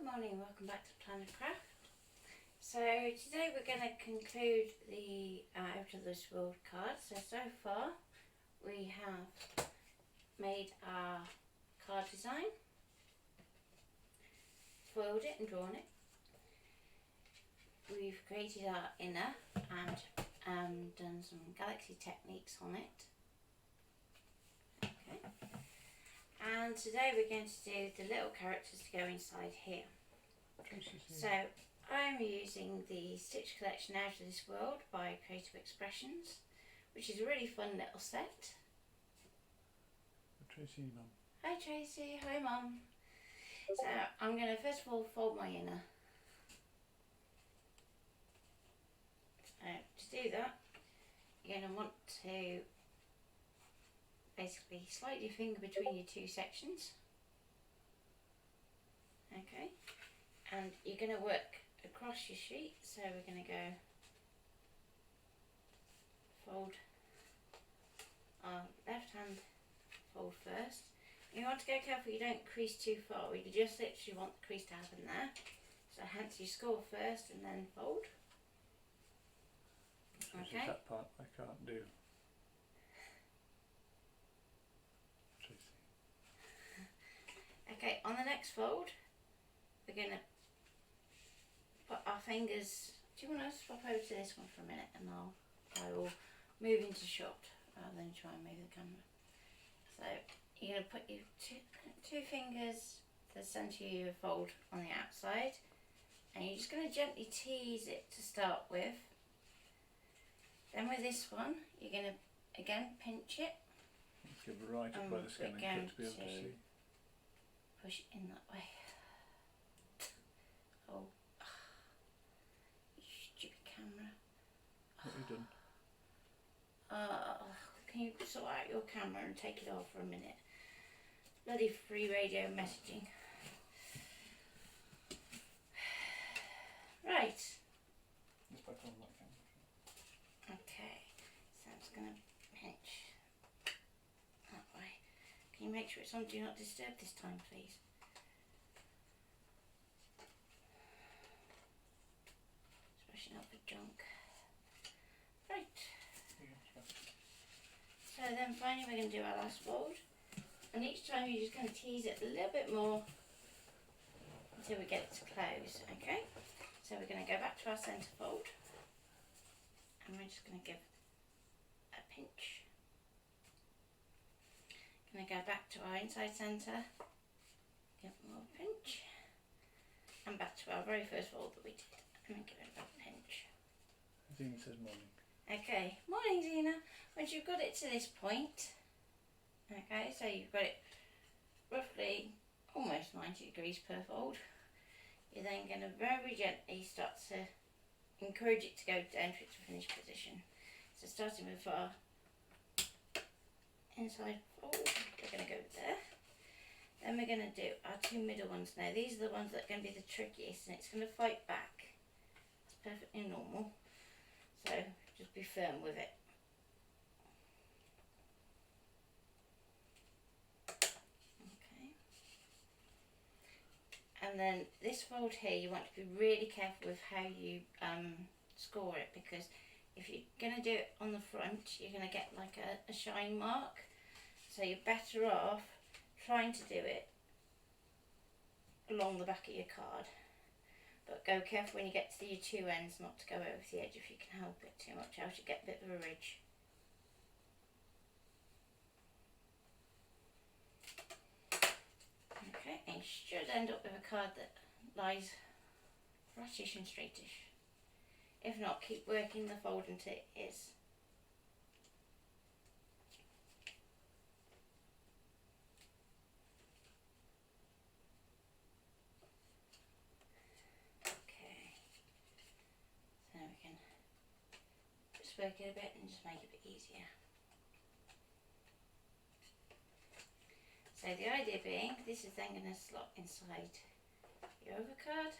Good morning, welcome back to Planet Craft. So today we're going to conclude the Out of This World card. So far we have made our card design, foiled it and drawn it. We've created our inner and done some galaxy techniques on it. Okay. And today we're going to do the little characters to go inside here. So I'm using the Stitch Collection Out of This World by Creative Expressions, which is a really fun little set. Tracy, Mum. Hi Tracy, hi Mum. So I'm going to first of all fold my inner. To do that, you're going to want to basically slide your finger between your two sections. Okay. And you're going to work across your sheet, so we're going to go fold our left hand fold first. You want to go careful you don't crease too far, you just literally want the crease to happen there. So hence you score first and then fold. Okay. That part I can't do. Tracy. Okay, on the next fold we're going to put our fingers. Do you want to swap over to this one for a minute, and I will move into shot rather than try and move the camera. So you're going to put your two fingers to the centre of your fold on the outside, and you're just going to gently tease it to start with. Then with this one you're going to again pinch it. Give a right up by the ScanNCut to be able to see. Push it in that way. Oh, you stupid camera. What have you done? Can you sort out your camera and take it off for a minute? Bloody free radio messaging. Right. It's back on that camera. Okay, so I'm just going to pinch that way. Can you make sure it's on Do Not Disturb this time, please? Especially not for junk. Right. So then finally we're going to do our last fold, and each time you're just going to tease it a little bit more until we get it to close. Okay, so we're going to go back to our centre fold, and we're just going to give a pinch. Going to go back to our inside centre, give more pinch, and back to our very first fold that we did, and then give it a pinch. Zena says morning. Okay, morning Zena. Once you've got it to this point, okay, so you've got it roughly almost 90 degrees per fold, you're then going to very gently start to encourage it to go down to its finished position. So starting with our inside fold, we're going to go there. Then we're going to do our two middle ones now. These are the ones that are going to be the trickiest, and it's going to fight back. It's perfectly normal. So just be firm with it. Okay. And then this fold here, you want to be really careful with how you score it, because if you're going to do it on the front, you're going to get like a shine mark. So you're better off trying to do it along the back of your card. But go careful when you get to your two ends not to go over the edge if you can help it too much, else you get a bit of a ridge. Okay, and you should end up with a card that lies flattish and straightish. If not, keep working the fold until it is. Work it a bit and just make it a bit easier. So the idea being, this is then going to slot inside your overcard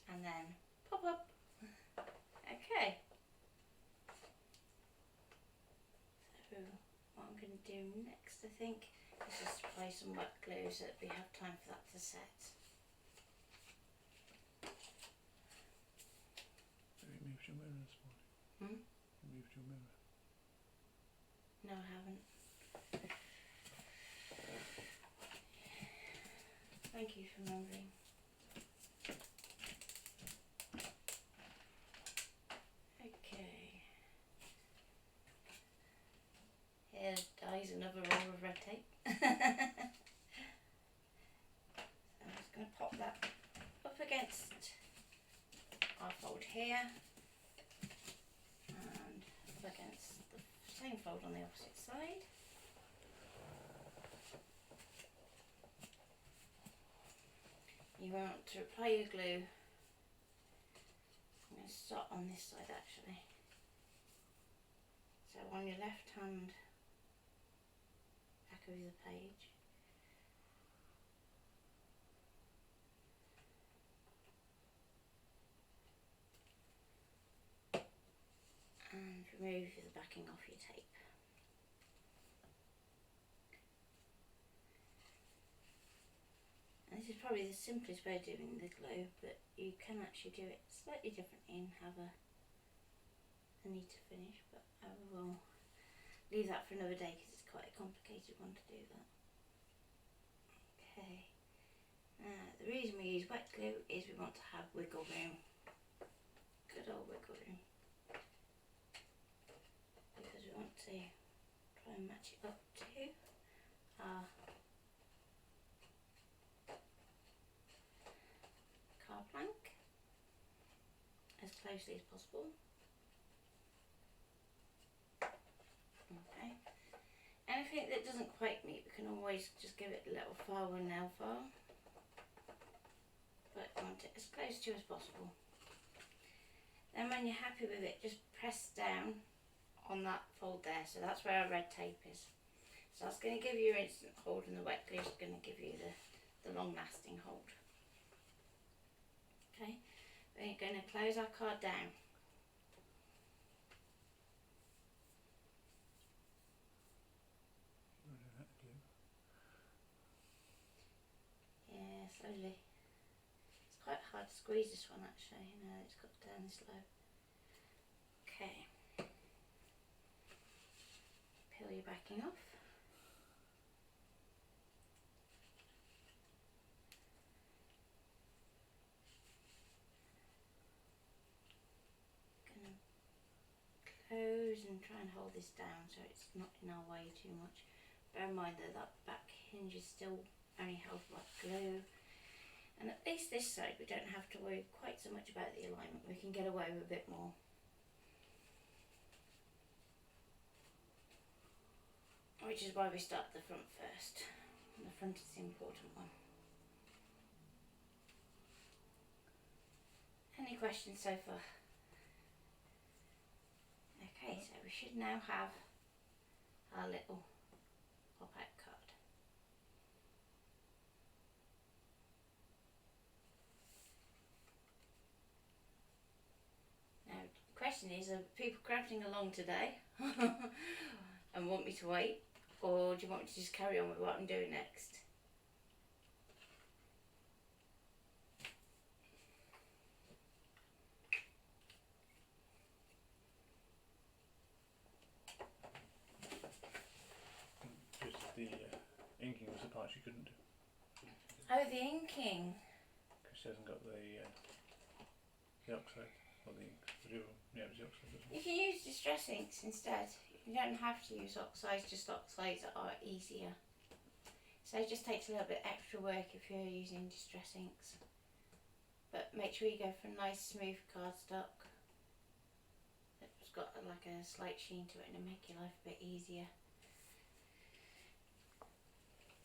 and then pop up. Okay. So what I'm going to do next, I think, This is to apply some wet glue so that we have time for that to set. Have you moved your mirror this morning? Hmm? You moved your mirror? No, I haven't. Thank you for remembering. Okay. Here dies another roll of red tape. So I'm just going to pop that up against our fold here and up against the same fold on the opposite side. You want to apply your glue. I'm going to start on this side actually. So on your left hand back of the page. And remove the backing off your tape. And this is probably the simplest way of doing the glue, but you can actually do it slightly differently and have a neater finish, but I will leave that for another day because it's quite a complicated one to do that. Okay, the reason we use wet glue is we want to have wiggle room, good old wiggle room, because we want to try and match it up to our card blank as closely as possible. Okay, anything that doesn't quite meet, we can always just give it a little file with a nail file, but I want it as close to as possible. Then when you're happy with it, just press down on that fold there, so that's where our red tape is. So that's going to give you your instant hold, and the wet glue is going to give you the long lasting hold. Okay, we're going to close our card down. Yeah, slowly. It's quite hard to squeeze this one actually, you know, it's got down this low. Okay. Peel your backing off. Gonna close and try and hold this down so it's not in our way too much. Bear in mind that that back hinge is still only held by glue. And at least this side we don't have to worry quite so much about the alignment, we can get away with a bit more. Which is why we start the front first. And the front is the important one. Any questions so far? Okay, so we should now have our little pop-out card. Now, the question is, are people crafting along today and want me to wait? Or do you want me to just carry on with what I'm doing next? Just the inking was the part she couldn't do. Oh, the inking. Because she hasn't got the oxide, or the ink. Yeah, it was the oxide as well. You can use distress inks instead. You don't have to use oxides, just oxides that are easier. So it just takes a little bit extra work if you're using distress inks. But make sure you go for a nice smooth cardstock that's got like a slight sheen to it and it'll make your life a bit easier.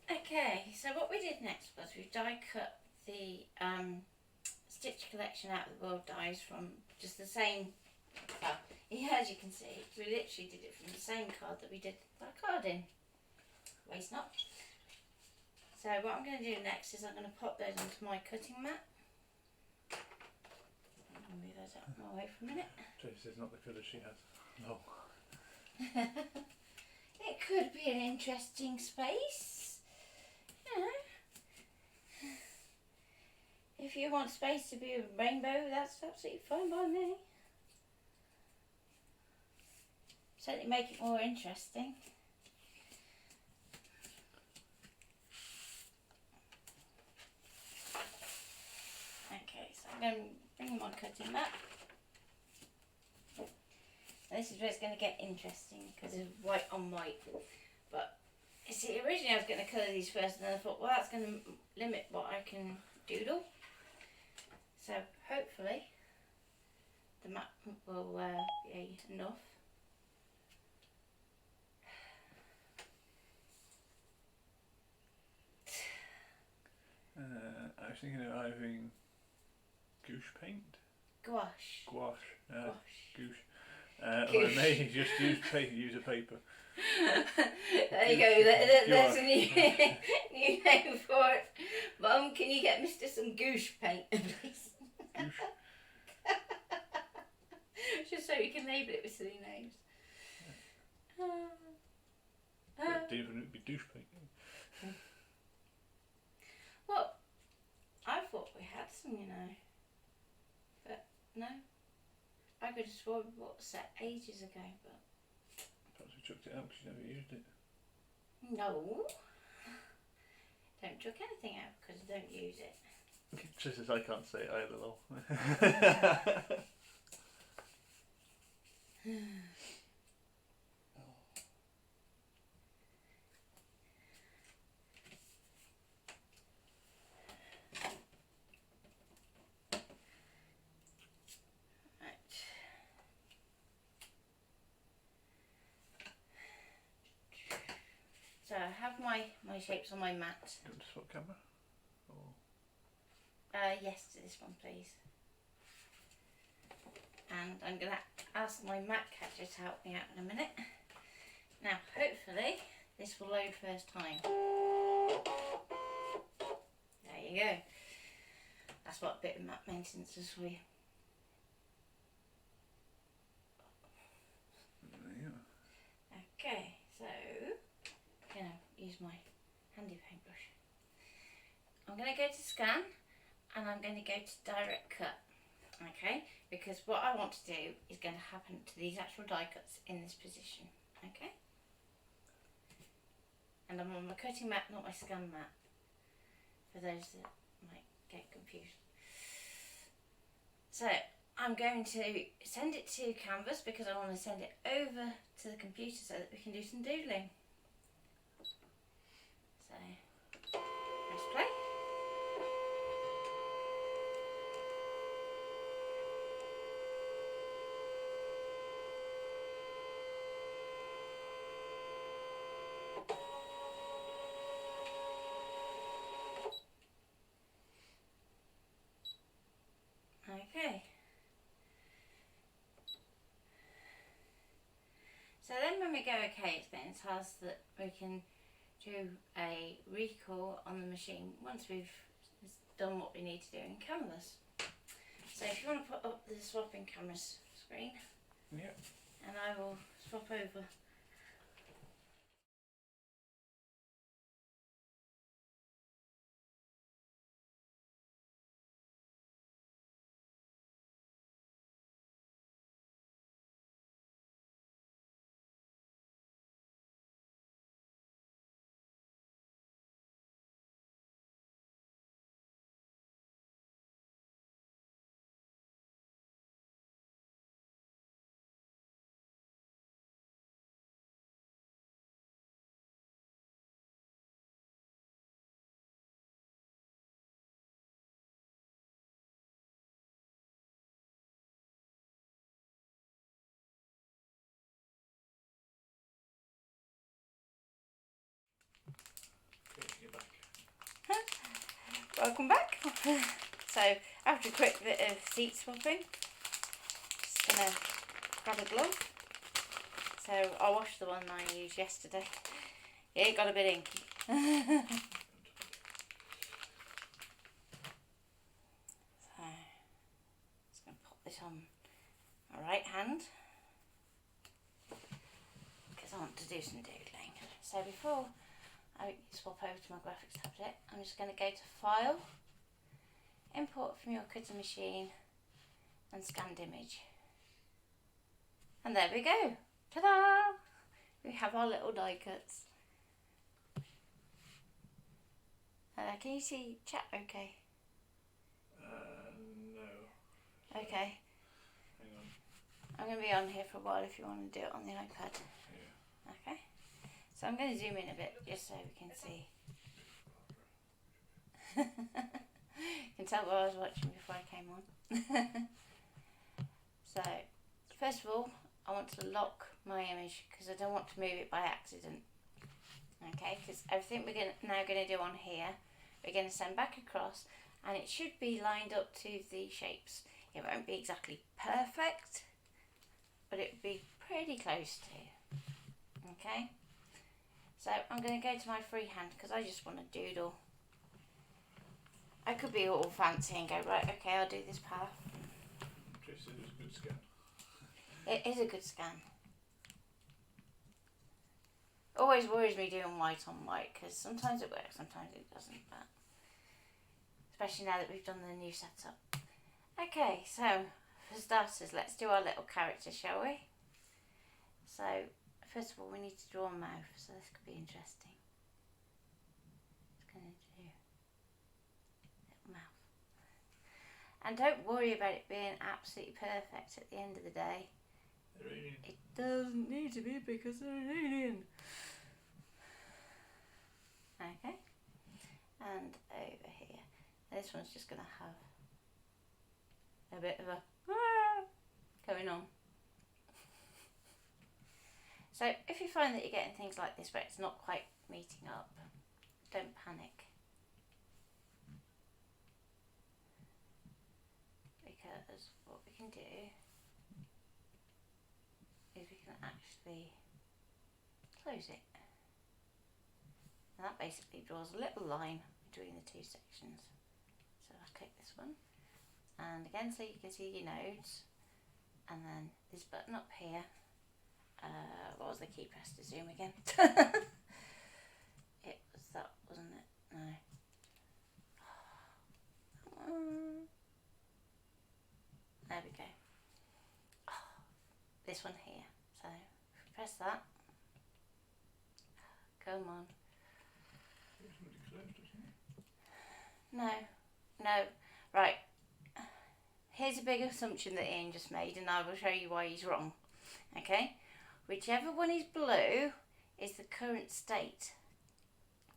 Okay, so what we did next was we die cut the stitch collection out of the world dies from just the same, well, yeah, as you can see, we literally did it from the same card that we did our card in. Waste not. So what I'm going to do next is I'm going to pop those onto my cutting mat. I'm going to move those out of my way for a minute. Trace is not the colour she has. No. It could be an interesting space. If you want space to be a rainbow, that's absolutely fine by me. Certainly make it more interesting. Okay, so I'm going to bring my cutting mat. This is where it's going to get interesting because it's white on white. But you see, originally I was going to colour these first, and then I thought, well, that's going to limit what I can doodle. So hopefully the mat will be enough. I was thinking of having gouache paint. Gouache. Gouache. Gouache. Gouache. Or maybe just use a paper. There you go. There's a new name for it. Mum, can you get Mr. some gouache paint, please? Gouache. Just so we can label it with silly names. Even it would be douche paint. Well, I thought we had some, you know. But no. I could have sworn we bought a set ages ago, but... Perhaps we chucked it out because you never used it. No. Don't chuck anything out because I don't use it. Just as I can't say it either, though. So I have my shapes on my mat. Do you want to swap camera? Or... Yes, to this one please. And I'm going to ask my mat catcher to help me out in a minute. Now hopefully this will load first time. There you go. That's what a bit of mat maintenance is for you. Okay, so I'm going to use my handy paintbrush. I'm going to go to scan and I'm going to go to direct cut. Okay, because what I want to do is going to happen to these actual die cuts in this position. Okay, and I'm on my cutting mat, not my scan mat, for those that might get confused. So I'm going to send it to canvas because I want to send it over to the computer so that we can do some doodling. So press play. Okay. So then when we go okay, it's going to tell us that we can do a recall on the machine once we've done what we need to do in canvas. So if you want to put up the swapping cameras screen, yeah, and I will swap over. okay, you're back. Welcome back. So after a quick bit of seat swapping, just gonna grab a glove. So I washed the one I used yesterday. Yeah, it got a bit inky. So just gonna pop this on my right hand because I want to do some doodling. So before I swap over to my graphics tablet, I'm just going to go to File, import from your cutting machine and scanned image. And there we go. Ta-da! We have our little die cuts. Can you see chat okay? No. Okay. Hang on. I'm going to be on here for a while if you want to do it on the iPad. Yeah. Okay. So I'm going to zoom in a bit just so we can see. You can tell what I was watching before I came on. So, first of all, I want to lock my image because I don't want to move it by accident. Okay, because everything we're now going to do on here, we're going to send back across, and it should be lined up to the shapes. It won't be exactly perfect, but it will be pretty close to. Okay, so I'm going to go to my freehand because I just want to doodle. I could be all fancy and go, right, okay, I'll do this path. Jay said it was a good scan. It is a good scan. Always worries me doing white on white because sometimes it works, sometimes it doesn't, but especially now that we've done the new setup. Okay, so for starters, let's do our little character, shall we? So first of all, we need to draw a mouth, so this could be interesting. It's going to do a little mouth. And don't worry about it being absolutely perfect at the end of the day. It doesn't need to be because they're an alien. Okay, and over here, this one's just going to have a bit of a going on. So if you find that you're getting things like this where it's not quite meeting up, don't panic. Because what we can do is we can actually close it. And that basically draws a little line between the two sections. So I click this one, and again, so you can see your nodes, and then this button up here. What was the key press to zoom again? It was that, wasn't it? No. There we go. This one here. So if we press that, come on. It's really closed, isn't it? No, no. Right. Here's a big assumption that Ian just made, and I will show you why he's wrong. Okay? Whichever one is blue is the current state.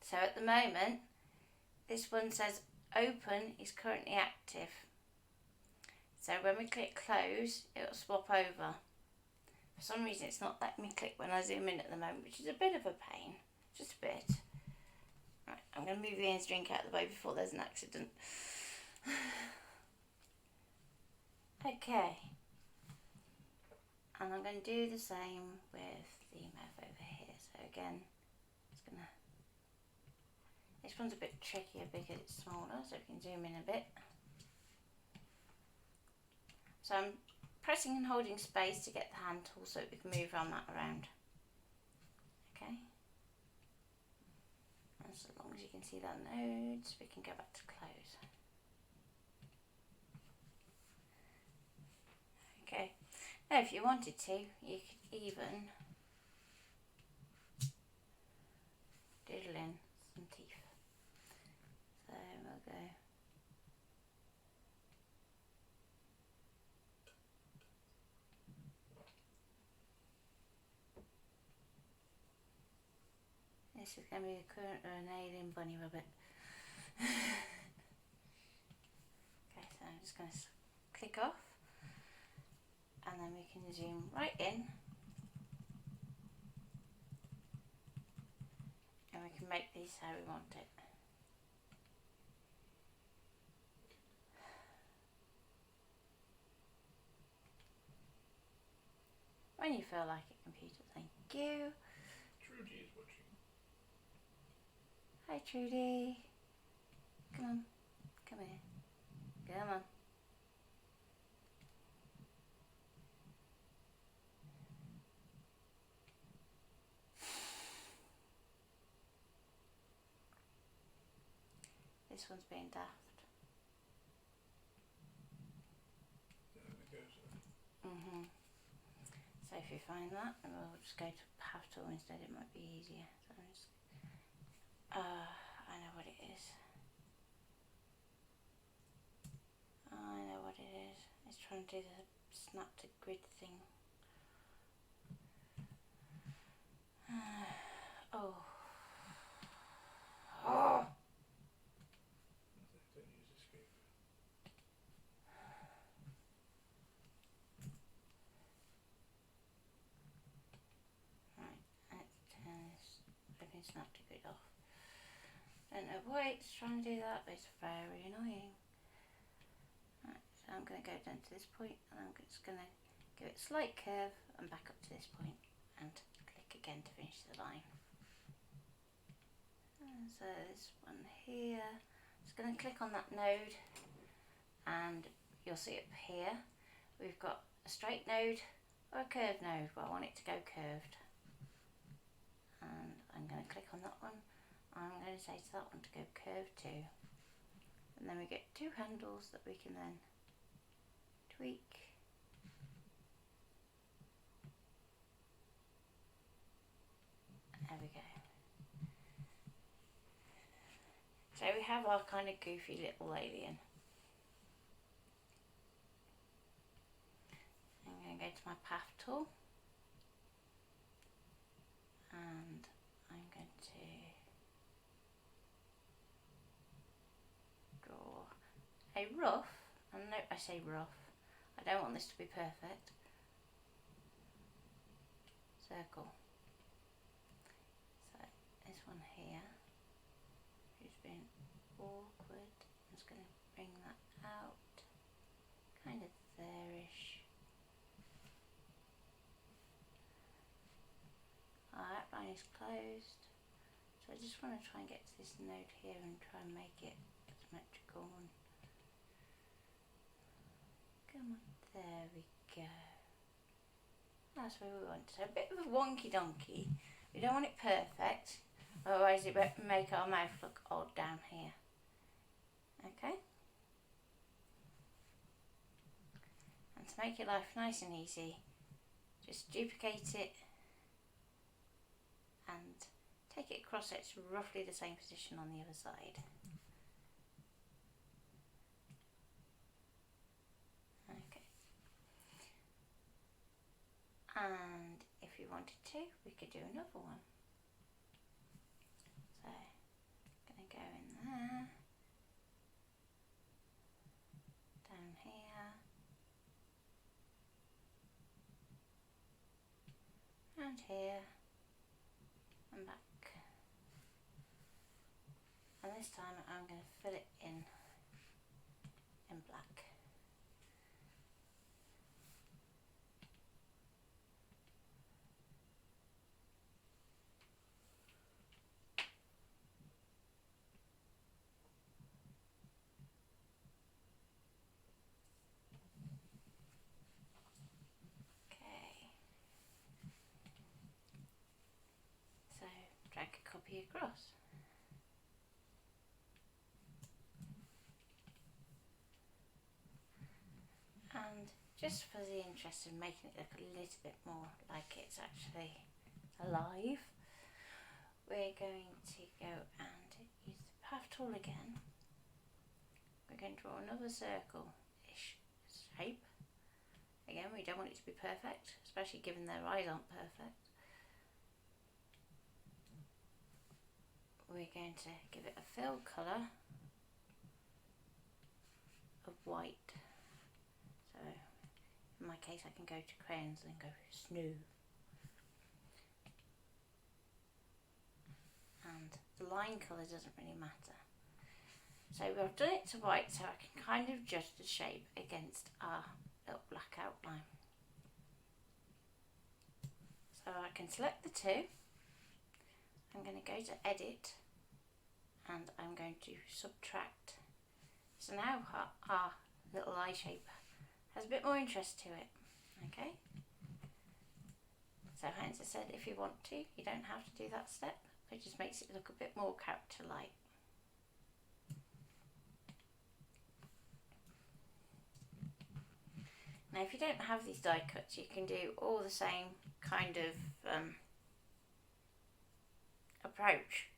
So at the moment, this one says open is currently active. So when we click close, it'll swap over. For some reason, it's not letting me click when I zoom in at the moment, which is a bit of a pain. Just a bit. Right, I'm going to move Ian's drink out of the way before there's an accident. Okay. And I'm going to do the same with the mouth over here. So again, it's going to... This one's a bit trickier because it's smaller, so we can zoom in a bit. So I'm pressing and holding space to get the hand tool so we can move on that around. Okay. And so long as you can see that nodes, we can go back to close. Okay. Now if you wanted to, you could even doodle in some teeth. So we'll go. This is going to be a current or an alien bunny rabbit. Okay, so I'm just going to click off, and then we can zoom right in, and we can make these how we want it. When you feel like it, computer, thank you. Trudy is watching. Hi Trudy. Come on. Come here. Come on. This one's being daft. So if you find that, then we'll just go to half tool instead, it might be easier. So I'm just, I know what it is. I know what it is. It's trying to do the snap to grid thing. Oh. Oh. Don't use escape. Right, let's turn this flipping snap to grid off. Don't know why it's trying to do that, but it's very annoying. Right, so I'm going to go down to this point, and I'm just going to give it a slight curve and back up to this point, and click again to finish the line. And so this one here, just going to click on that node, and you'll see up here we've got a straight node or a curved node. Well, I want it to go curved, and I'm going to click on that one. I'm going to say to that one to go curved too, and then we get two handles that we can then tweak. There we go. So we have our kind of goofy little alien. I'm going to go to my path tool, and I'm going to draw a rough, and note I say rough, I don't want this to be perfect, circle. So this one here, who's been awkward, I'm just going to bring that out, kind of there-ish. Our outline is closed, so I just want to try and get to this node here and try and make it symmetrical. And come on, there we go. That's where we want. So a bit of a wonky donkey. We don't want it perfect, otherwise it won't make our mouth look odd down here. Okay? And to make your life nice and easy, just duplicate it and take it across so it's roughly the same position on the other side. Okay. And if you wanted to, we could do another one. So, I'm going to go in there, down here, and here, and back. And this time I'm going to fill it in black. So drag a copy across. And just for the interest of making it look a little bit more like it's actually alive, we're going to go and use the path tool again. We're going to draw another circle-ish shape. Again, we don't want it to be perfect, especially given their eyes aren't perfect. We're going to give it a fill colour of white. So in my case I can go to crayons and go snow. And the line colour doesn't really matter. So we've done it to white so I can kind of judge the shape against our little black outline. So I can select the two. I'm going to go to edit and I'm going to subtract. So now our little eye shape has a bit more interest to it. Okay? So hence I said if you want to, you don't have to do that step. It just makes it look a bit more character-like. Now if you don't have these die cuts, you can do all the same kind of approach,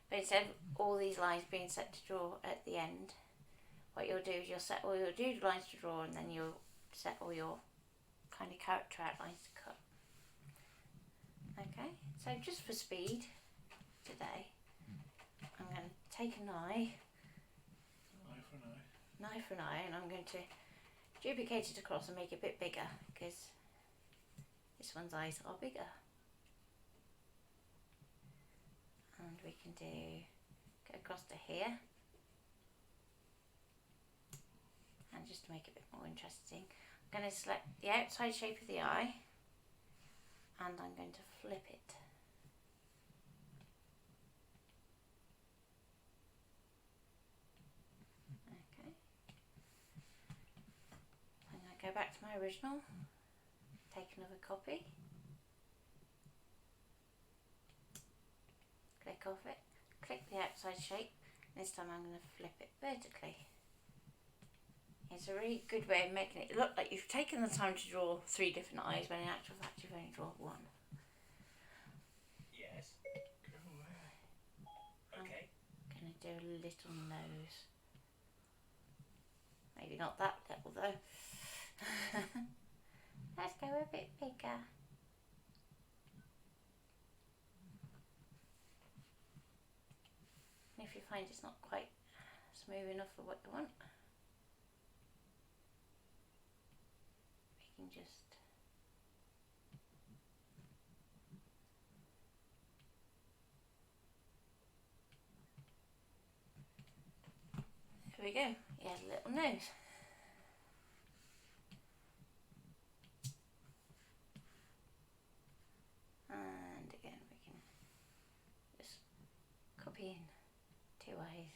but instead of all these lines being set to draw at the end, what you'll do is you'll set all your doodle lines to draw, and then you'll set all your kind of character outlines to cut. Okay, so just for speed today, I'm going to take an eye, knife for an eye, and I'm going to duplicate it across and make it a bit bigger, because this one's eyes are bigger. And we can go across to here, and just to make it a bit more interesting, I'm going to select the outside shape of the eye, and I'm going to flip it. Okay. I'm going to go back to my original, take another copy, click off it, click the outside shape, and this time I'm going to flip it vertically. It's a really good way of making it look like you've taken the time to draw 3 different eyes, when in actual fact you've only drawn 1. Yes. Go away. Okay. I'm going to do a little nose. Maybe not that little though. Let's go a bit bigger. And if you find it's not quite smooth enough for what you want, we can just there we go. He has a little nose. And again we can just copy in 2 eyes.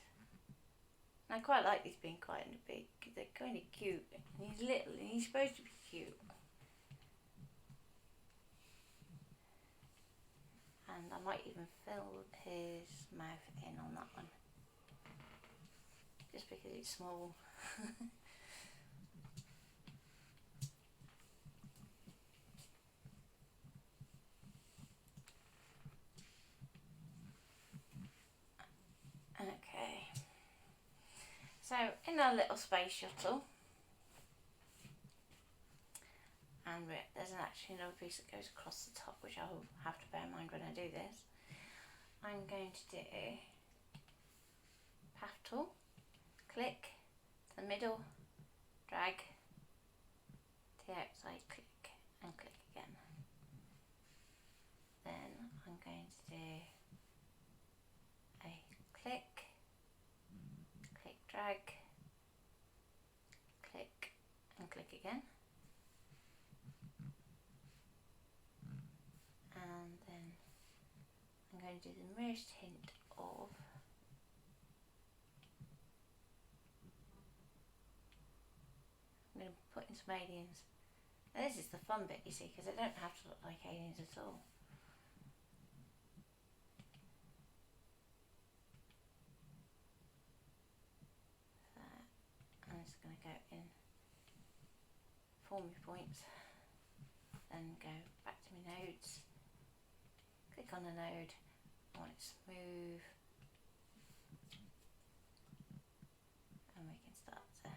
And I quite like these being quite big, because they're kind of cute. And he's little and he's supposed to be cute. And I might even fill his mouth in on that one, just because it's small. Okay, so in our little space shuttle, and there's actually another piece that goes across the top, which I'll have to bear in mind when I do this. I'm going to do path tool, click to the middle, drag to the outside, click and click again. Then I'm going to do a click, click, drag, click and click again. And then I'm going to do the merged hint of I'm going to put in some aliens. Now this is the fun bit, you see, because they don't have to look like aliens at all. So I'm just going to go in, form your points, then go back to my nodes, click on the node, I want it smooth, and we can start to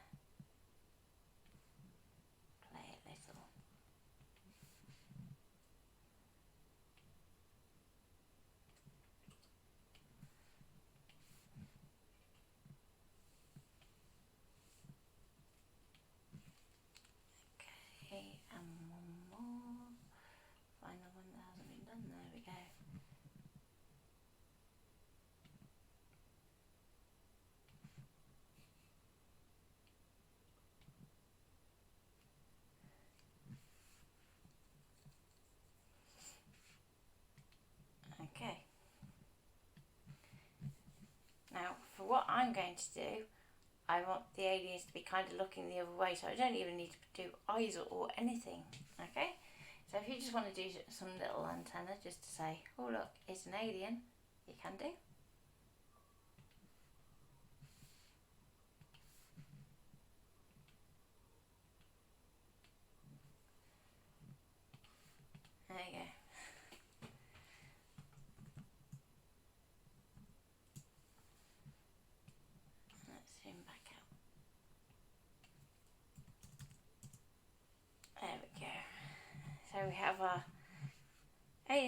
play it little. Okay, and one more. Find the one that hasn't been done. There we go. Okay. Now, for what I'm going to do, I want the aliens to be kind of looking the other way, so I don't even need to do eyes or anything. Okay? So if you just want to do some little antenna just to say, oh look, it's an alien, you can do.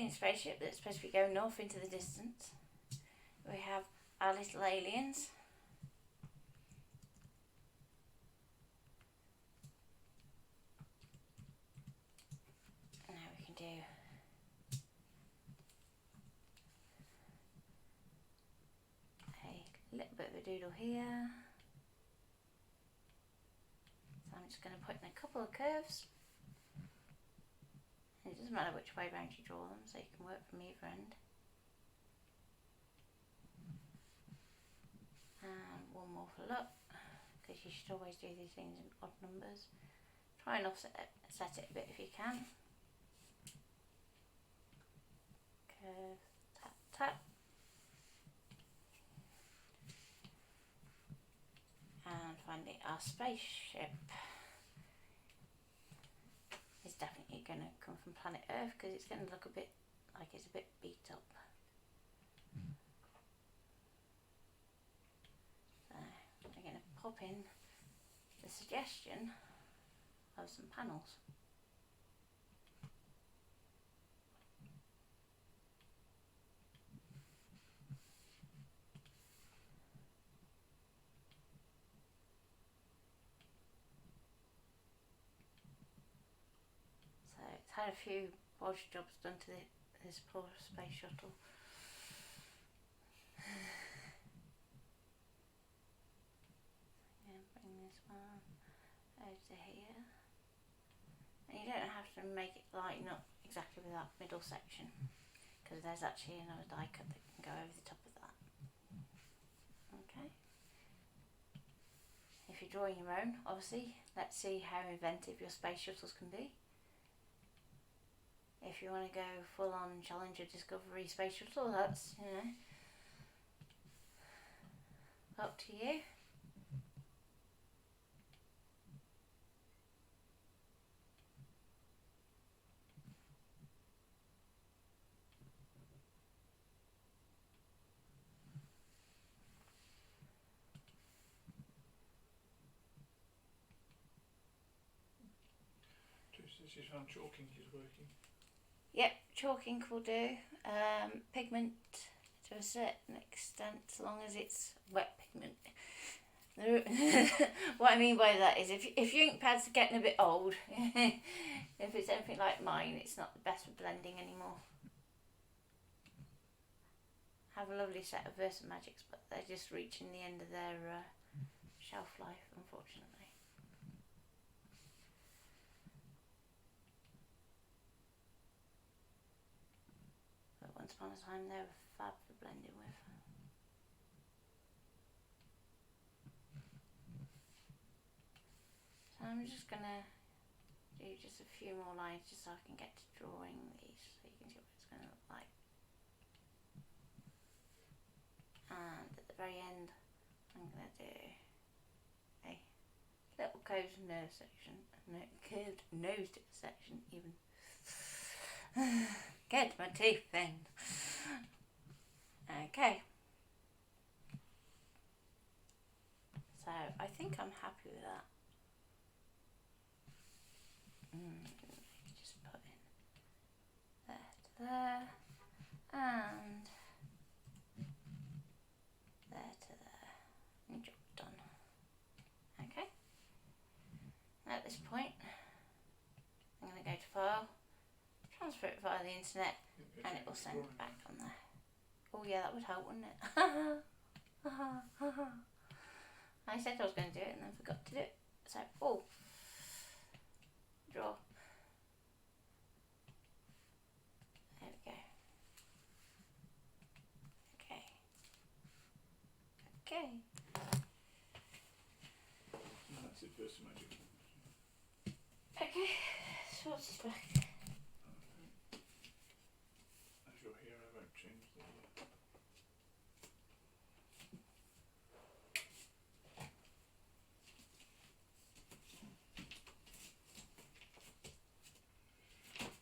paint spaceship that's supposed to be going off into the distance. We have our little aliens. And now we can do a little bit of a doodle here. So I'm just going to put in a couple of curves. And it doesn't matter which way round you draw them, so you can work from either end. And one more for luck, because you should always do these things in odd numbers. Try and offset it, set it a bit if you can. Curve, tap, tap. And finally our spaceship is definitely going to come from planet Earth, because it's going to look a bit like it's a bit beat up. So we're going to pop in the suggestion of some panels. So it's had a few wash jobs done to this poor space shuttle. Bring this one over to here, and you don't have to make it line up exactly with that middle section, because there's actually another die cut that can go over the top of that. Okay, if you're drawing your own, obviously, let's see how inventive your space shuttles can be. If you want to go full on Challenger Discovery space shuttle, that's, you know, up to you. She's found chalk ink is working. Yep, chalk ink will do. Pigment to a certain extent, as long as it's wet pigment. What I mean by that is if your ink pads are getting a bit old, if it's anything like mine, it's not the best for blending anymore. I have a lovely set of Versamagics, but they're just reaching the end of their shelf life, unfortunately. But once upon a time, they were fab for blending with. So I'm just gonna do just a few more lines just so I can get to drawing these, so you can see what it's gonna look like. And at the very end, I'm gonna do a little curved nose section, curved nose section even. Get my teeth in. Okay. So I think I'm happy with that. Just put in there to there and there to there, and job done. Okay. At this point, I'm going to go to File, transfer it via the internet, and it will send it back on there. Oh yeah, that would help, wouldn't it? I said I was going to do it and then forgot to do it. So, draw. There we go. Okay. Okay. No, that's it, Versamagic. Okay. So what's this back? As you're here, I won't change the...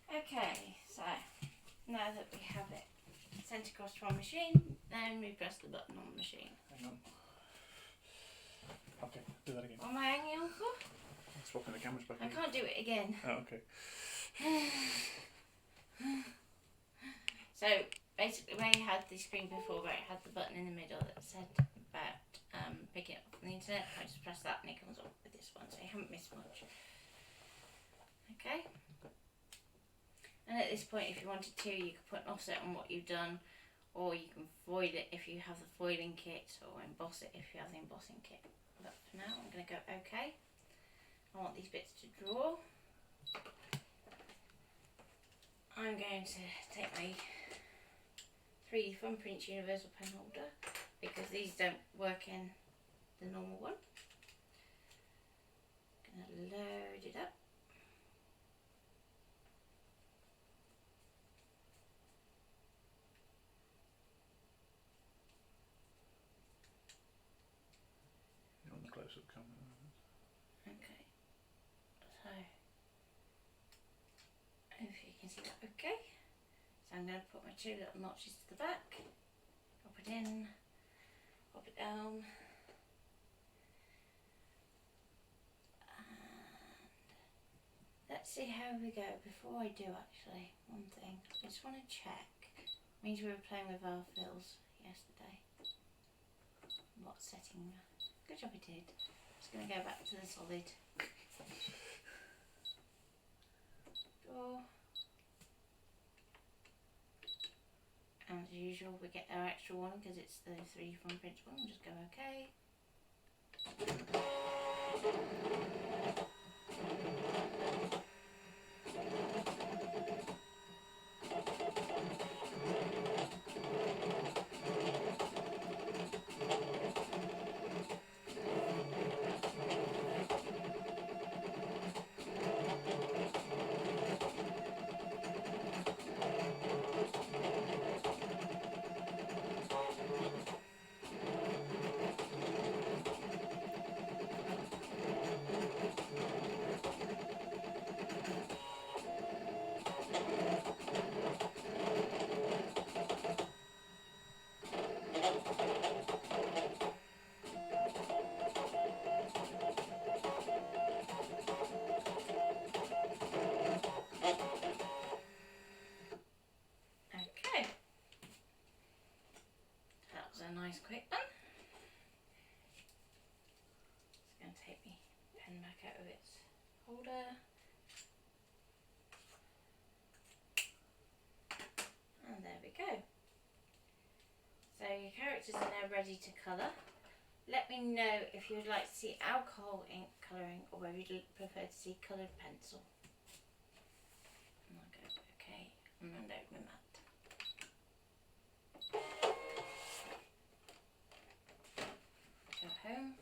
Okay, so now that we have it sent across to our machine, then we press the button on the machine. Hang on. Okay, do that again. What am I hanging on for? Swapping the cameras back I in. can't do it again. Oh, okay. So basically, where you had the screen before, where it had the button in the middle that said about picking it up from the internet, I just press that and it comes up with this one, so you haven't missed much. Okay. And at this point, if you wanted to, you could put an offset on what you've done, or you can foil it if you have the foiling kit, or emboss it if you have the embossing kit. But for now, I'm going to go OK. I want these bits to draw. I'm going to take my 3D Thumbprints Universal Pen Holder, because these don't work in the normal one. I'm going to load it up. On the close-up camera. Okay, so if you can see that okay. So I'm going to put my 2 little notches to the back, pop it in, pop it down, and let's see how we go. Before I do, actually, one thing, I just want to check. Means we were playing with our fills yesterday. What setting? Good job we did. Just going to go back to the solid. Draw. And as usual, we get our extra one because it's the 3D Thumbprints one. We'll just go OK. A nice quick one. Just going to take my pen back out of its holder. And there we go. So your characters are now ready to colour. Let me know if you would like to see alcohol ink colouring or whether you'd prefer to see coloured pencil. And I'll go OK and hand over my mat. Home.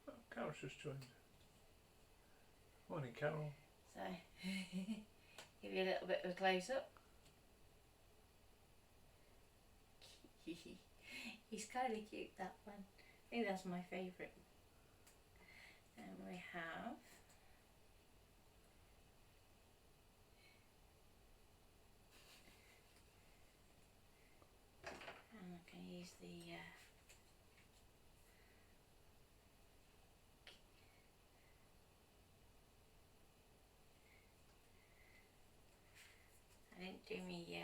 Oh, Carol's just joined. Morning, Carol. So, give you a little bit of a close up. He's kind of cute, that one. I think that's my favourite. And we have I can use the I didn't do me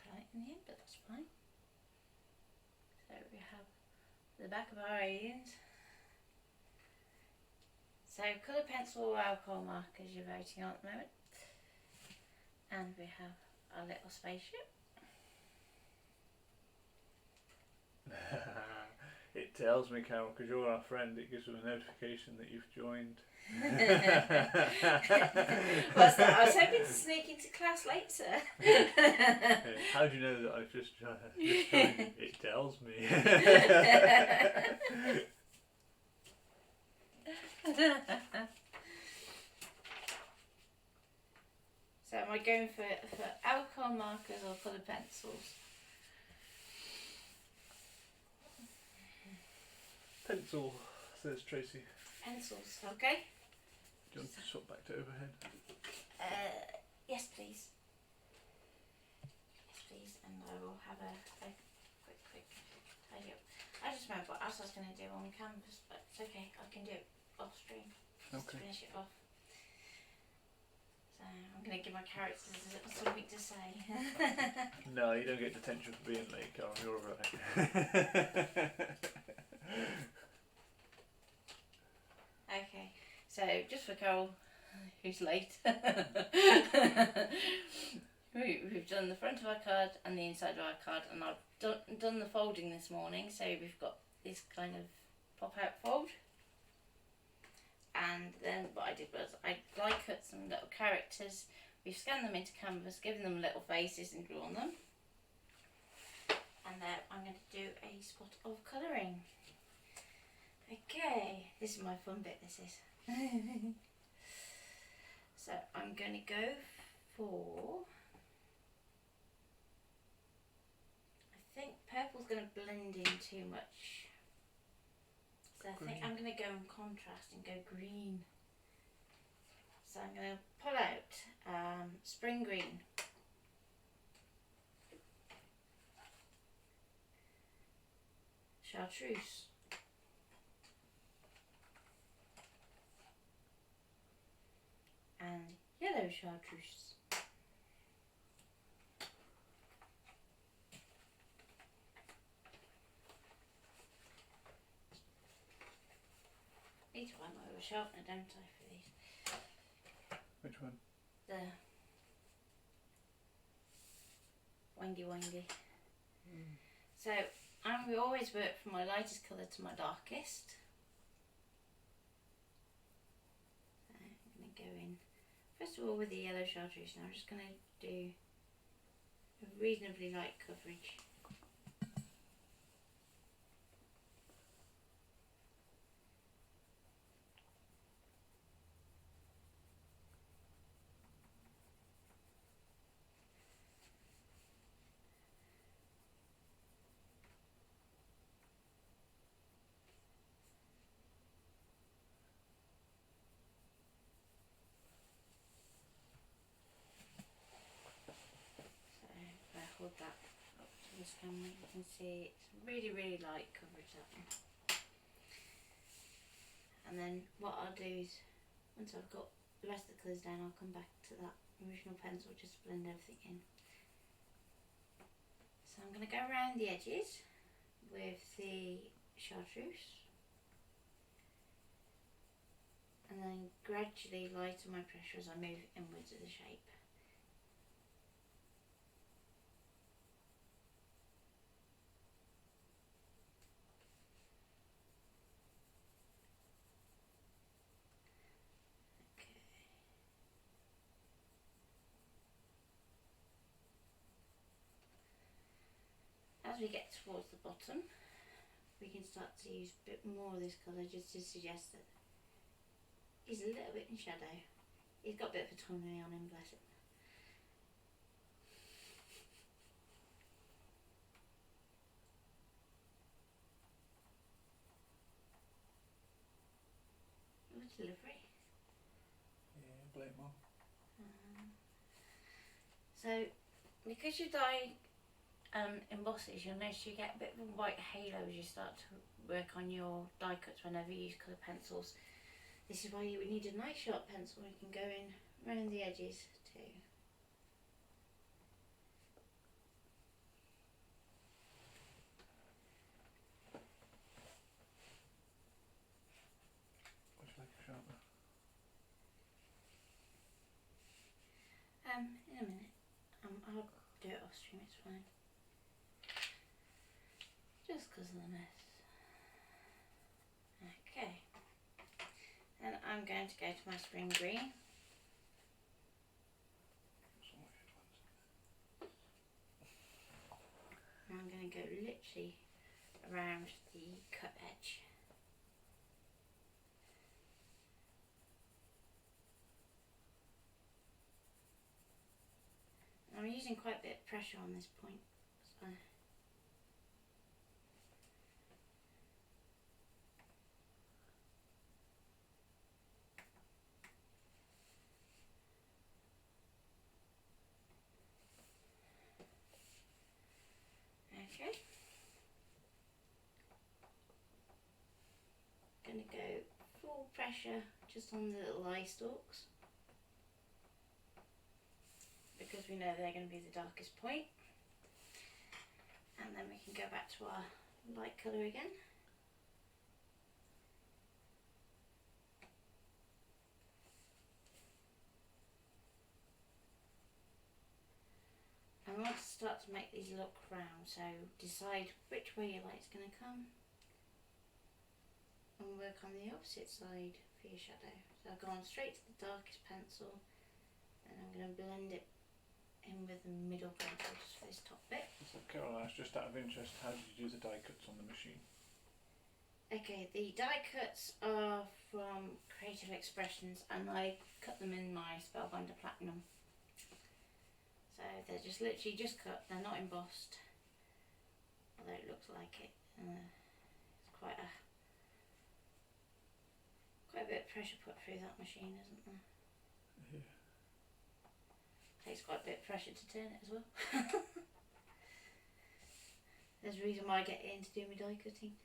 palette in the end, but that's fine. So we have the back of our aliens. So colour pencil or alcohol markers you're voting on at the moment. And we have our little spaceship. It tells me, Carol, because you're our friend, it gives us a notification that you've joined. What's that? I was hoping to sneak into class later. How do you know that I've just joined? It tells me. So am I going for alcohol markers or colour pencils? Pencil, says Tracy. Pencils, okay. Do you want to swap back to overhead? Yes please. Yes please, and I will have a quick tidy up. I just remembered what else I was going to do on canvas, but it's okay, I can do it off stream. Just to finish it off. So I'm going to give my characters something to say. No, you don't get detention for being late, Carol. You're right. Okay, so just for Carol, who's late, we've done the front of our card and the inside of our card, and I've done the folding this morning, so we've got this kind of pop-out fold. And then what I did was I die-cut some little characters. We've scanned them into canvas, given them little faces and drawn them. And then I'm going to do a spot of colouring. Okay, this is my fun bit, this is. So I'm going to go for, I think purple's going to blend in too much. So I think I'm going to go in contrast and go green. So I'm going to pull out spring green. Chartreuse. And yellow chartreuse. Need to buy my oil sharpener, don't I, for these? Which one? The windy. So we always work from my lightest colour to my darkest. So I'm going to go in first of all with the yellow chartreuse. Now I'm just going to do a reasonably light coverage. Hold that up to this camera, you can see it's really light coverage, that one. And then what I'll do is, once I've got the rest of the colours down, I'll come back to that original pencil just to blend everything in. So I'm going to go around the edges with the chartreuse, and then gradually lighten my pressure as I move inwards of the shape. As we get towards the bottom, we can start to use a bit more of this colour just to suggest that he's a little bit in shadow. He's got a bit of a tonneau on him, bless him. What delivery? Yeah, blame Mum. So, because you dye embosses, you'll notice you get a bit of a white halo as you start to work on your die cuts whenever you use colour pencils. This is why you would need a nice sharp pencil. You can go in around the edges too. Would you like a sharpener? In a minute. I'll do it off stream, it's fine. Just because of the mess. Okay. Then I'm going to go to my spring green. And I'm going to go literally around the cut edge. I'm using quite a bit of pressure on this point. So. Okay. Going to go full pressure just on the little eye stalks. we know they're going to be the darkest point. And then we can go back to our light colour again. And we want to start to make these look round, so decide which way your light's going to come and work on the opposite side for your shadow. So I've gone straight to the darkest pencil and I'm going to blend it in with the middle pencil just for this top bit. So Caroline, just out of interest, how did you do the die cuts on the machine? Okay, the die cuts are from Creative Expressions and I cut them in my Spellbinder Platinum. So they're just literally just cut, they're not embossed, although it looks like it. It's quite a bit of pressure put through that machine, isn't there? Yeah. Takes quite a bit of pressure to turn it as well. There's a reason why I get in to do my die cutting.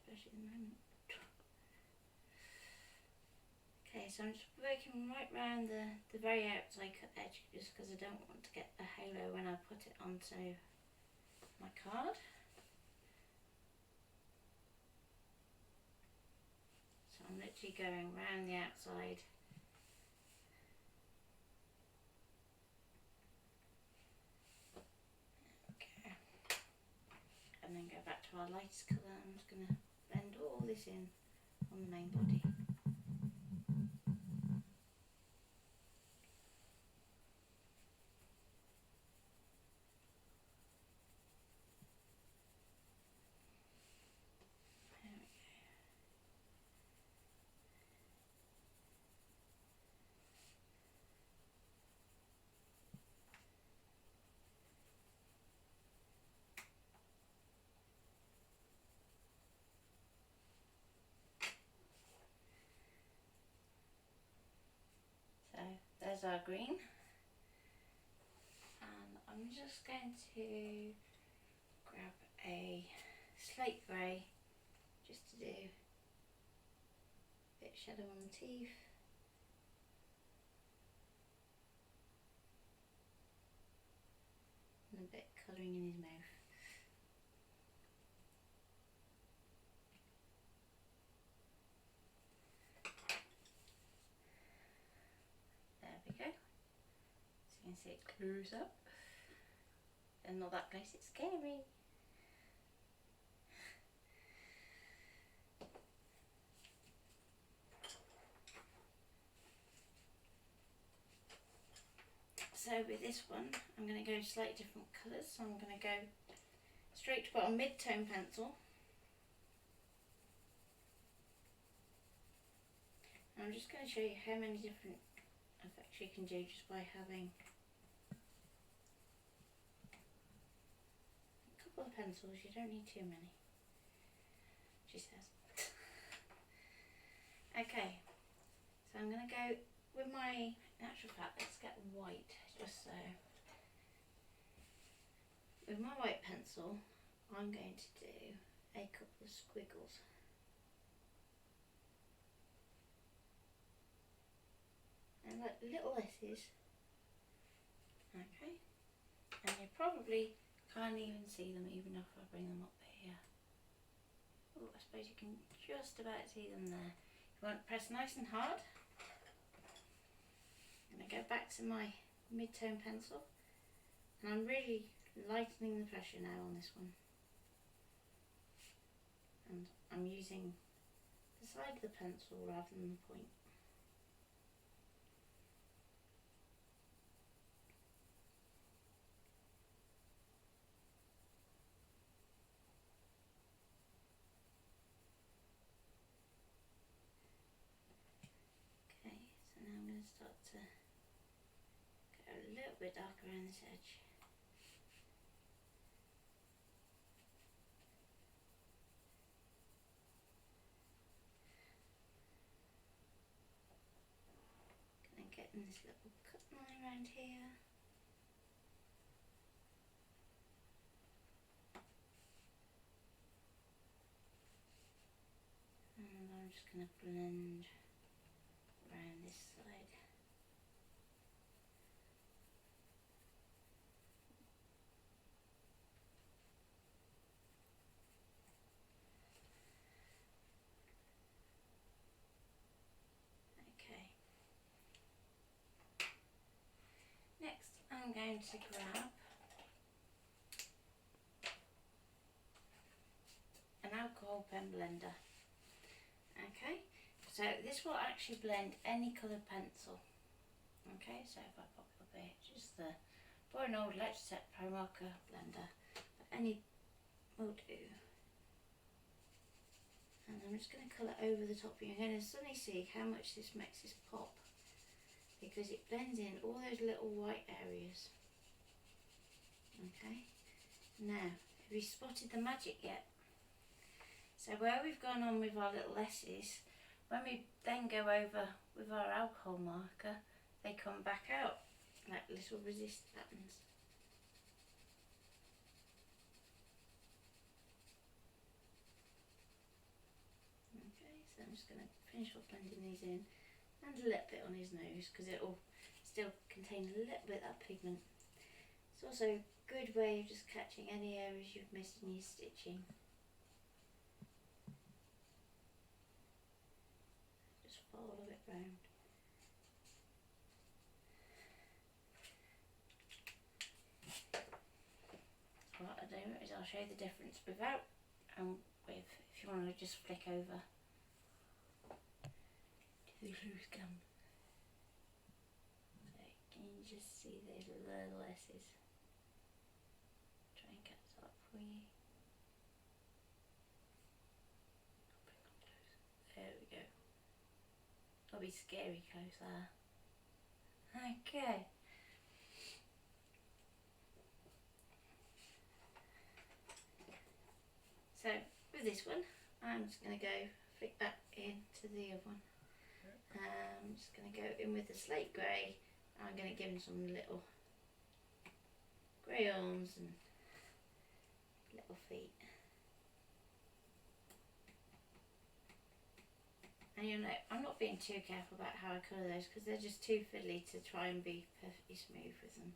Especially at the moment. Okay, so I'm just working right round the very outside cut edge just because I don't want to get a halo when I put it onto my card. So I'm literally going round the outside. Okay. And then go back to our lightest colour. I'm just going to blend all this in on the main body. So there's our green, and I'm just going to grab a slate grey just to do a bit of shadow on the teeth. And a bit of colouring in his mouth. There we go. So you can see it clears up. And not that place, it's scary. So with this one, I'm going to go slightly different colours. So I'm going to go straight to put on mid-tone pencil. And I'm just going to show you how many different effects you can do just by having a couple of pencils. You don't need too many, she says. Okay, so I'm going to go with my, in actual fact, let's get white, just so. With my white pencil, I'm going to do a couple of squiggles. And like little S's. Okay. And you probably can't even see them even if I bring them up here. Oh, I suppose you can just about see them there. You want to press nice and hard. I'm going to go back to my mid-tone pencil, and I'm really lightening the pressure now on this one, and I'm using the side of the pencil rather than the point. Okay, so now I'm going to start to go a little bit darker around this edge. And getting this little cut line around here. And I'm I'm just going to blend around this side. Okay. Next I'm going to grab an alcohol pen blender. Okay, so this will actually blend any coloured pencil. Okay, so if I pop up here, just the boring old Electroset Pro Marker blender, but any will do. And I'm just going to colour over the top. You're going to suddenly see how much this makes this pop, because it blends in all those little white areas. Okay, now have you spotted the magic yet? So where we've gone on with our little S's, when we then go over with our alcohol marker, they come back out like little resist patterns. Okay, so I'm just going to finish off blending these in, and a little bit on his nose because it will still contain a little bit of that pigment. It's also a good way of just catching any areas you've missed in your stitching. Just follow it round. What I do is I'll show you the difference without and with, if you want to just flick over to the loose gum. So can you just see those little S's? Try and catch that for you. Bring on close. There we go. That'll be scary close there. Okay. So with this one, I'm just going to go flick that into the other one. I'm just going to go in with the slate grey. I'm going to give him some little grey arms and little feet. And you know, I'm not being too careful about how I colour those because they're just too fiddly to try and be perfectly smooth with them.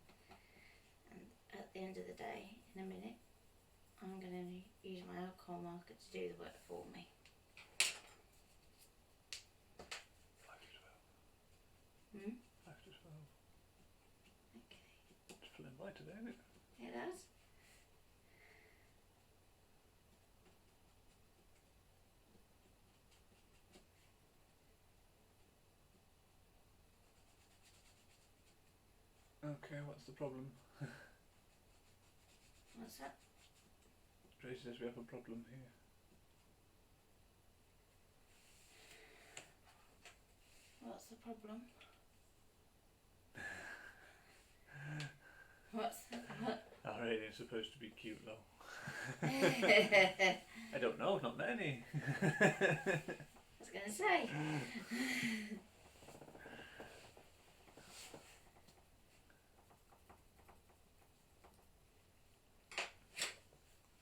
And at the end of the day, in a minute, I'm going to use my alcohol marker to do the work for me. 5 to 12. Hmm? 5 to 12. Okay. It's feeling light today, isn't it? It does. Okay, what's the problem? What's that? Tracy says we have a problem here. What's the problem? What's the what? Our alien's supposed to be cute though. I don't know, not many. I was going to say.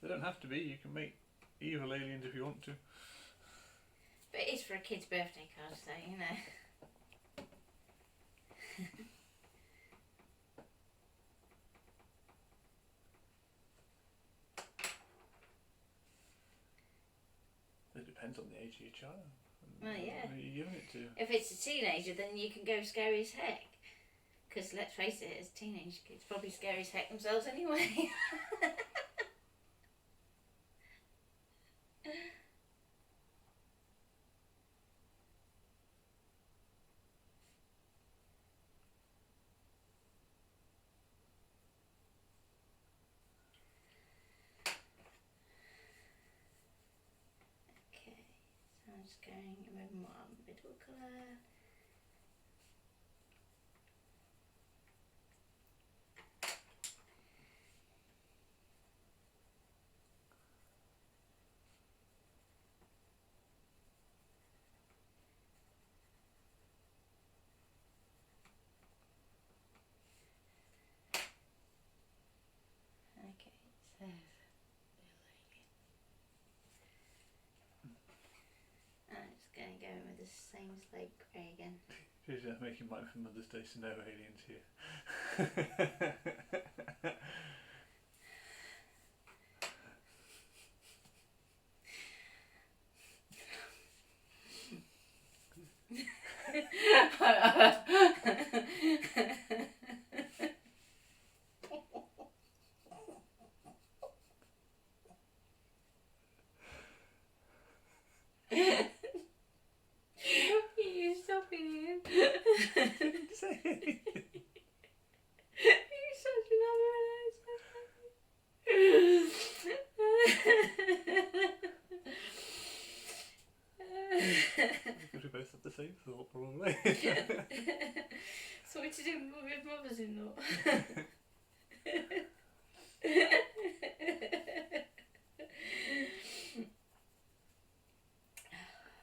They don't have to be, you can make evil aliens if you want to. But it is for a kid's birthday card, so you know. It depends on the age of your child. Well, yeah. Who you're giving it to. If it's a teenager, then you can go scary as heck. Because let's face it, as teenage kids, probably scary as heck themselves anyway. Okay, so I'm just going with my middle colour. Okay, so I'm just going same as light grey again. She's making mine for Mother's Day, so no aliens here. You stop it, Ian. Say anything. You're such another Because we both have the same thought, probably. So what to do with mothers-in-law?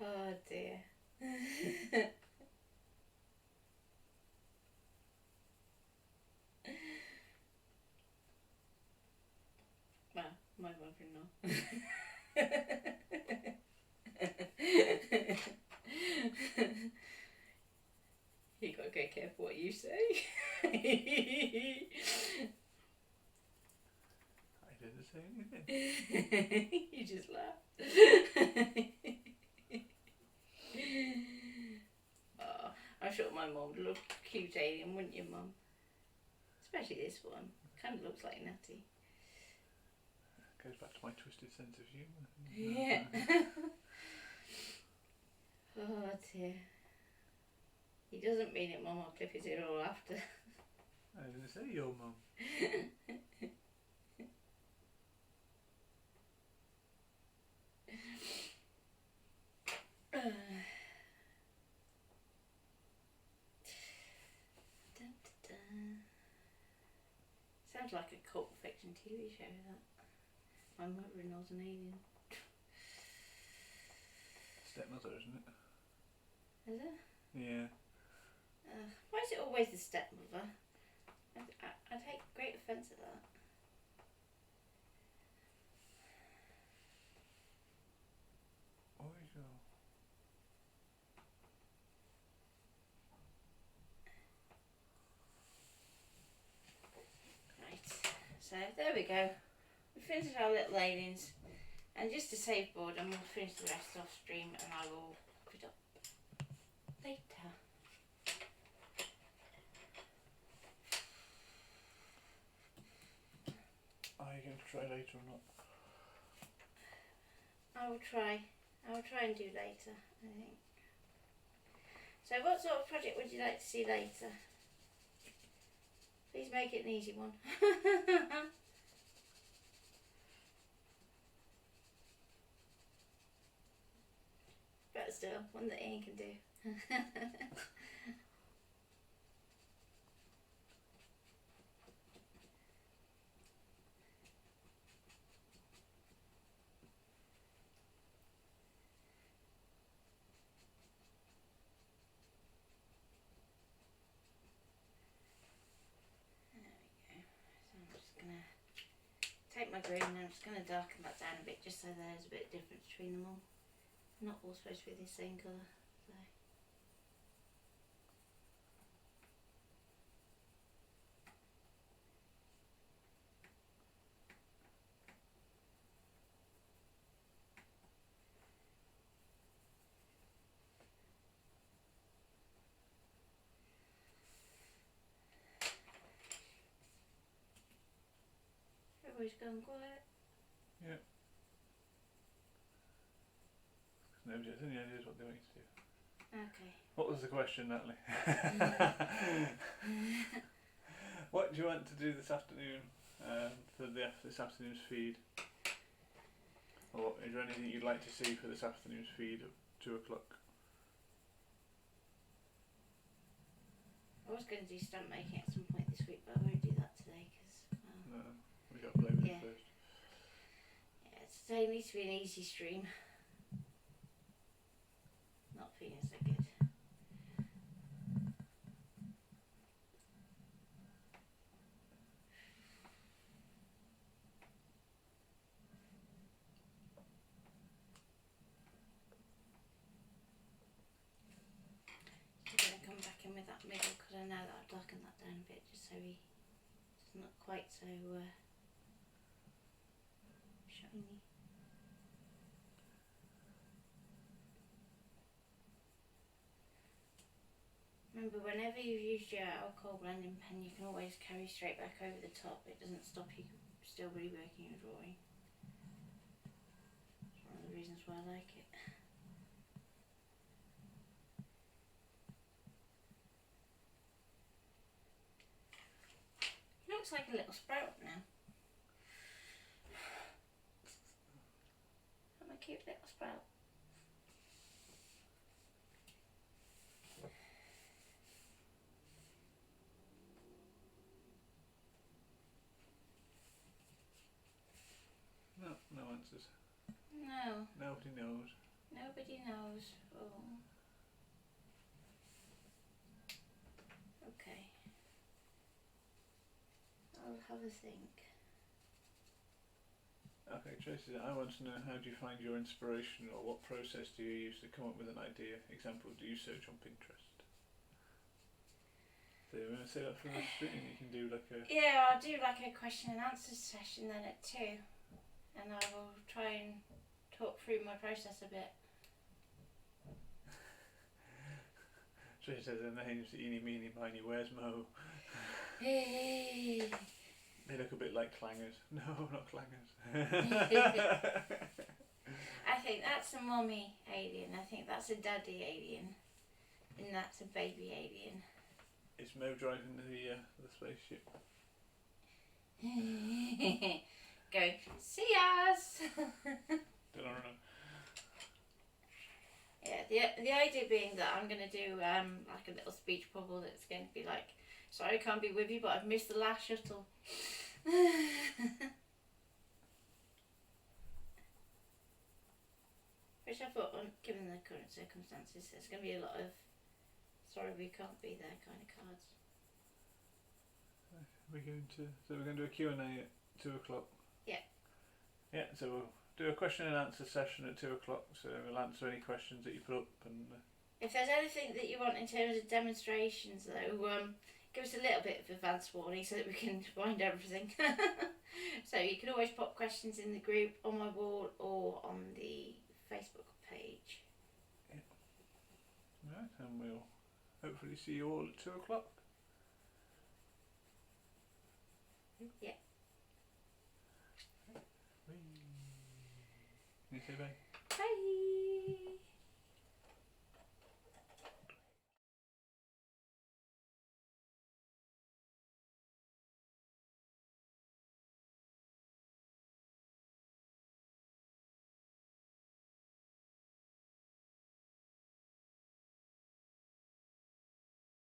Oh dear. Well, my mother-in-law. You gotta go careful what you say. I didn't say anything. You just laughed. Oh, I'm sure my mum would love cute alien, wouldn't you, Mum? Especially this one. Kind of looks like Natty. Goes back to my twisted sense of humour. Yeah. Oh dear. He doesn't mean it, Mum. I'll clip his ear all after. I didn't say your mum. Dun, dun, dun. Sounds like a cult fiction TV show, that. My mother-in-law's an alien. Stepmother, isn't it? Is it? Yeah. Why is it always the stepmother? I take great offence at that. Oh, you go. Right, so there we go. We finished our little aliens, and just to save boredom, we'll finish the rest off stream, and I will put it up later. Are you going to try later or not? I will try and do later, I think. So what sort of project would you like to see later? Please make it an easy one. But still, one that Ian can do. Take my green and I'm just going to darken that down a bit just so there's a bit of difference between them all. Not all supposed to be the same colour. So. Everybody's gone quiet. Yeah. Nobody has any ideas what they want you to do. Okay. What was the question, Natalie? What do you want to do this afternoon for this afternoon's feed? Or is there anything you'd like to see for this afternoon's feed at 2 o'clock? I was going to do stamp making at some point this week, but I won't do that today because. No, we got to play with it first. Yeah, today needs to be an easy stream. Not feeling so good. working with that middle because I know that I've darkened that down a bit just so he's not quite so shiny. Remember, whenever you've used your alcohol blending pen, you can always carry straight back over the top. It doesn't stop you still reworking your drawing. It's one of the reasons why I like it. He looks like a little sprout now. I'm a cute little sprout. No, no answers. No. Nobody knows. Nobody knows. Oh. Okay. I'll have a think. Okay, Tracy, I want to know, how do you find your inspiration, or what process do you use to come up with an idea? Example, do you search on Pinterest? So you're going to say that from the screen, you can do like a... Yeah, I'll do like a question and answer session then at 2. And I will try and talk through my process a bit. Tracy says their name's eeny, meeny, miny, where's Mo? Hey. They look a bit like clangers. No, not clangers. I think that's a mummy alien. I think that's a daddy alien. And that's a baby alien. Is Mo driving the spaceship? Going, see us! Don't know. Yeah, the idea being that I'm going to do like a little speech bubble that's going to be like, sorry I can't be with you, but I've missed the last shuttle. Which I thought, given the current circumstances, there's going to be a lot of sorry we can't be there kind of cards. We're going to do a Q&A at 2 o'clock. Yeah. Yeah, so we'll do a question and answer session at 2 o'clock, so we'll answer any questions that you put up. And if there's anything that you want in terms of demonstrations though, give us a little bit of advance warning so that we can find everything. So you can always pop questions in the group, on my wall, or on the Facebook page. Yeah. Right, and we'll hopefully see you all at 2 o'clock. Yeah. Can you say bye?